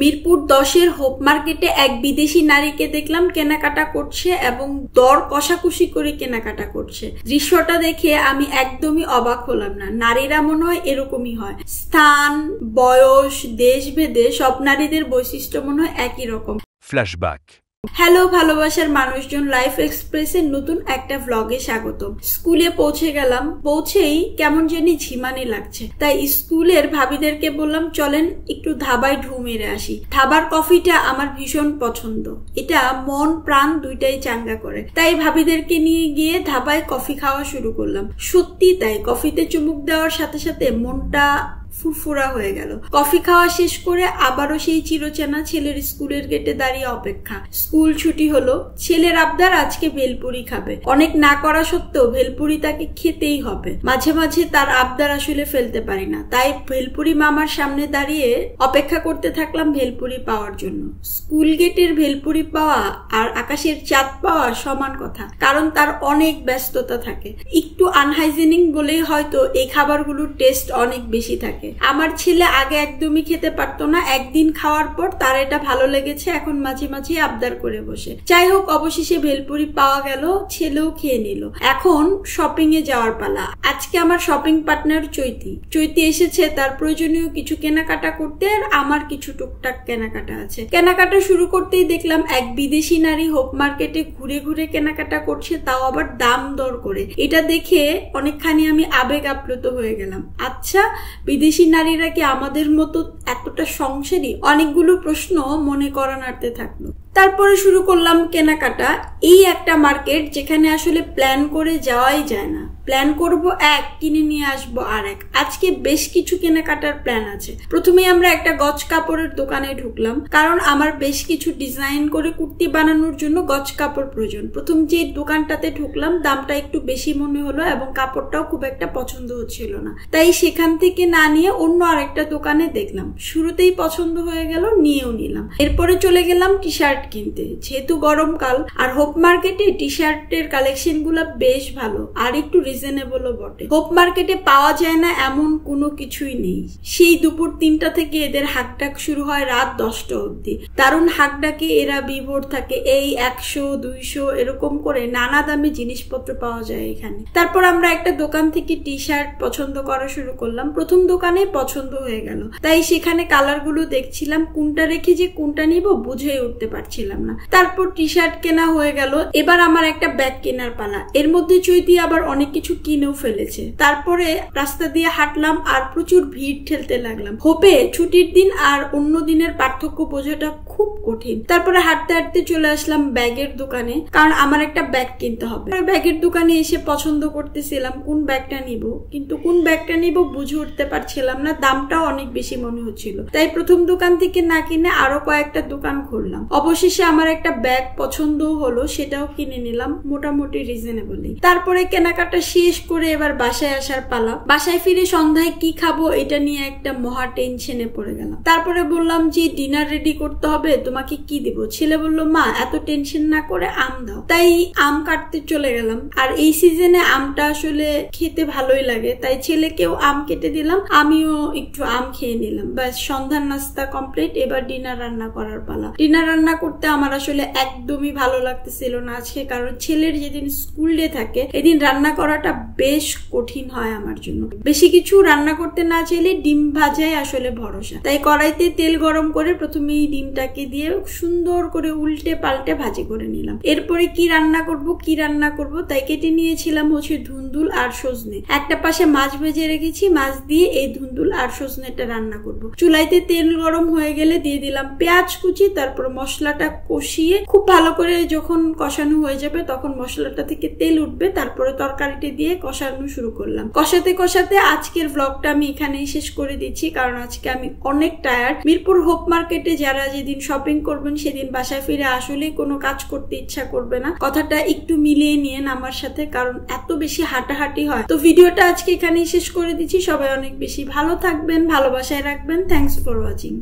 Mirpur 10-এর hope মার্কেটে এক বিদেশি নারীকে দেখলাম কেনাকাটা করছে এবং দর কষাকষি করে কেনাকাটা করছে। দৃশ্যটা দেখে আমি একদমই অবাক হলাম না। নারীরা মনে হয় এরকমই হয়, স্থান, বয়স, দেশভেদে সব নারীদের বৈশিষ্ট্য মনে হয় একই রকম। ফ্ল্যাশব্যাক। হ্যালো ভালোবাসার মানুষজন, লাইফ এক্সপ্রেসের নতুন একটা ভ্লগে স্বাগত। স্কুলে পৌঁছে গেলাম, পৌঁছেই কেমন জানি ঝিমানি লাগছে, তাই স্কুলের ভাবিদেরকে বললাম চলেন একটু ধাবায় ঢু মেরে আসি। ধাবার কফিটা আমার ভীষণ পছন্দ, এটা মন প্রাণ দুইটাই চাঙ্গা করে। তাই ভাবিদেরকে নিয়ে গিয়ে ধাবায় কফি খাওয়া শুরু করলাম। সত্যি তাই, কফিতে চুমুক দেওয়ার সাথে সাথে মনটা ফুরফুরা হয়ে গেল। কফি খাওয়া শেষ করে আবারও সেই চিরচেনা ছেলের স্কুলের গেটে দাঁড়িয়ে অপেক্ষা। স্কুল ছুটি হলো, ছেলের আবদার আজকে ভেলপুরি খাবে। অনেক না করা সত্ত্বেও ভেলপুরি তাকে খেতেই হবে। মাঝে মাঝে তার আবদার আসলে ফেলতে পারি না, তাই ভেলপুরি মামার সামনে দাঁড়িয়ে অপেক্ষা করতে থাকলাম ভেলপুরি পাওয়ার জন্য। স্কুল গেটের ভেলপুরি পাওয়া আর আকাশের চাঁদ পাওয়া সমান কথা, কারণ তার অনেক ব্যস্ততা থাকে। একটু আনহাইজেনিক বলেই হয়তো এই খাবারগুলোর টেস্ট অনেক বেশি থাকে। আমার ছেলে আগে একদমই খেতে পারতো না, একদিন খাওয়ার পর তার এটা ভালো লেগেছে, এখন মাঝে মাঝে আবদার করে বসে। যাই হোক, অবশেষে ভেলপুরি পাওয়া গেল, ছেলেও খেয়ে নিল। এখন শপিং এ যাওয়ার পালা। আজকে আমার শপিং পার্টনার চৈতি এসেছে তার প্রয়োজনীয় কিছু কেনাকাটা করতে, আর আমার কিছু টুকটাক কেনাকাটা আছে। কেনাকাটা শুরু করতেই দেখলাম এক বিদেশি নারী হোপ মার্কেটে ঘুরে ঘুরে কেনাকাটা করছে, তাও আবার দাম দর করে। এটা দেখে অনেকখানি আমি আবেগ আপ্লুত হয়ে গেলাম। আচ্ছা, বিদেশি নারীরা কি আমাদের মতো এতটা সংসারী? অনেকগুলো প্রশ্ন মনে করা নাড়তে থাকলো। তারপরে শুরু করলাম কেনাকাটা। এই একটা মার্কেট যেখানে আসলে প্ল্যান করে যাওয়াই যায় না। প্ল্যান করব এক, কিনে নিয়ে আসবো আর এক। আজকে বেশ কিছু কেনাকাটার প্ল্যান আছে। প্রথমে আমরা একটা গজ কাপড়ের দোকানে ঢুকলাম, কারণ আমার বেশ কিছু ডিজাইন করে কুর্তি বানানোর জন্য গজ কাপড় প্রয়োজন। প্রথম যে দোকানটাতে ঢুকলাম দামটা একটু বেশি মনে হলো এবং কাপড়টাও খুব একটা পছন্দ হচ্ছিল না, তাই সেখান থেকে না নিয়ে অন্য আরেকটা দোকানে দেখলাম। শুরুতেই পছন্দ হয়ে গেল, নিয়েও নিলাম। এরপরে চলে গেলাম টি শার্ট কিনতে, যেহেতু গরমকাল আর হোপ মার্কেটে টি শার্টের কালেকশন গুলা বেশ ভালো আর একটু রিজনেবলও বটে। হোপ মার্কেটে পাওয়া যায় না এমন কোনো কিছুই নেই। সেই দুপুর 3টা থেকে এদের হাকডাক শুরু হয় রাত 10টা অব্দি। দারুণ হাকডাকে এরা বিভোর থাকে। এই 100, 200 এরকম করে নানা দামে জিনিসপত্র পাওয়া যায় এখানে। তারপর আমরা একটা দোকান থেকে টি শার্ট পছন্দ করা শুরু করলাম। প্রথম দোকানে পছন্দ হয়ে গেল, তাই সেখানে কালার গুলো দেখছিলাম, কোনটা রেখে যে কোনটা নিব বুঝে উঠতে পারছিলাম না। তারপর টি শার্ট কেনা হয়ে গেল। এবার আমার একটা ব্যাগ কেনার পালা। এর মধ্যে চৈতি আবার অনেক কিছু কিনেও ফেলেছে। তারপরে রাস্তা দিয়ে হাঁটলাম আর প্রচুর ভিড় ঠেলতে লাগলাম। হোপে ছুটির দিন আর অন্য দিনের পার্থক্য বোঝাটা খুব কঠিন। তারপরে হাঁটতে হাঁটতে চলে আসলাম ব্যাগের দোকানে, কারণ আমার একটা ব্যাগ কিনতে হবে। ব্যাগের দোকানে এসে পছন্দ করতেছিলাম কোন ব্যাগটা নিব, কিন্তু কোন ব্যাগটা নিব বুঝে উঠতে পারছিলাম না। দামটাও অনেক বেশি মনে হচ্ছিল, তাই প্রথম দোকান থেকে না কিনে আরো কয়েকটা দোকান ঘুরলাম। অবশেষে আমার একটা ব্যাগ পছন্দ হলো, সেটাও কিনে নিলাম মোটামুটি রিজনেবলি। তারপরে কেনাকাটা শেষ করে এবার বাসায় আসার পালা। বাসায় ফিরে সন্ধ্যায় কি খাবো এটা নিয়ে একটা মহা টেনশনে পড়ে গেলাম। তারপরে বললাম যে ডিনার রেডি করতে হবে, তোমাকে কি দিব? ছেলে বলল মা এত টেনশন না করে আম দাও। তাই আম কাটতে চলে গেলাম। আর এই সিজনে আমটা আসলে খেতে ভালোই লাগে, তাই ছেলেকেও আম কেটে দিলাম, আমিও একটু আম খেয়ে নিলাম। ব্যাস, সন্ধ্যার নাস্তা কমপ্লিট। এবার ডিনার রান্না করার পালা। ডিনার রান্না করতে আমার আসলে একদমই ভালো লাগতেছিল না আজকে, কারণ ছেলের যেদিন স্কুল ডে থাকে এদিন রান্না করাটা বেশ কঠিন হয় আমার জন্য। বেশি কিছু রান্না করতে না চাইলে ডিম ভাজাই আসলে ভরসা। তাই কড়াইতে তেল গরম করে প্রথমে এই ডিমটাকে দিয়ে সুন্দর করে উল্টে পাল্টে ভাজি করে নিলাম। এরপরে কি রান্না করব তাই কেটে নিয়েছিলাম হচ্ছে ধুন্দুল আর সজনে। একটা পাশে মাছ ভেজে রেখেছি, মাছ দিয়ে এই ধুন্দুল আর সজনেটা রান্না করব। চুলাইতে তেল গরম হয়ে গেলে দিয়ে দিলাম পেঁয়াজ কুচি, তারপর মশলাটা কষিয়ে খুব ভালো করে যখন কষানো হয়ে যাবে তখন মশলাটা থেকে তেল উঠবে, তারপরে তরকারিটি দিয়ে কষানো শুরু করলাম। কষাতে কষাতে আজকের ব্লগটা আমি এখানেই শেষ করে দিচ্ছি, কারণ আজকে আমি অনেক টায়ার্ড। মিরপুর হোপ মার্কেটে যারা যেদিন শপিং করবেন সেদিন বাসায় ফিরে আসলে কোনো কাজ করতে ইচ্ছা করবে না। কথাটা একটু মিলিয়ে নিয়েন আমার সাথে, কারণ এত বেশি হাঁটাহাঁটি হয়। তো ভিডিওটা আজকে এখানেই শেষ করে দিচ্ছি। সবাই অনেক বেশি ভালো থাকবেন, ভালোবাসায় রাখবেন। Thanks for watching.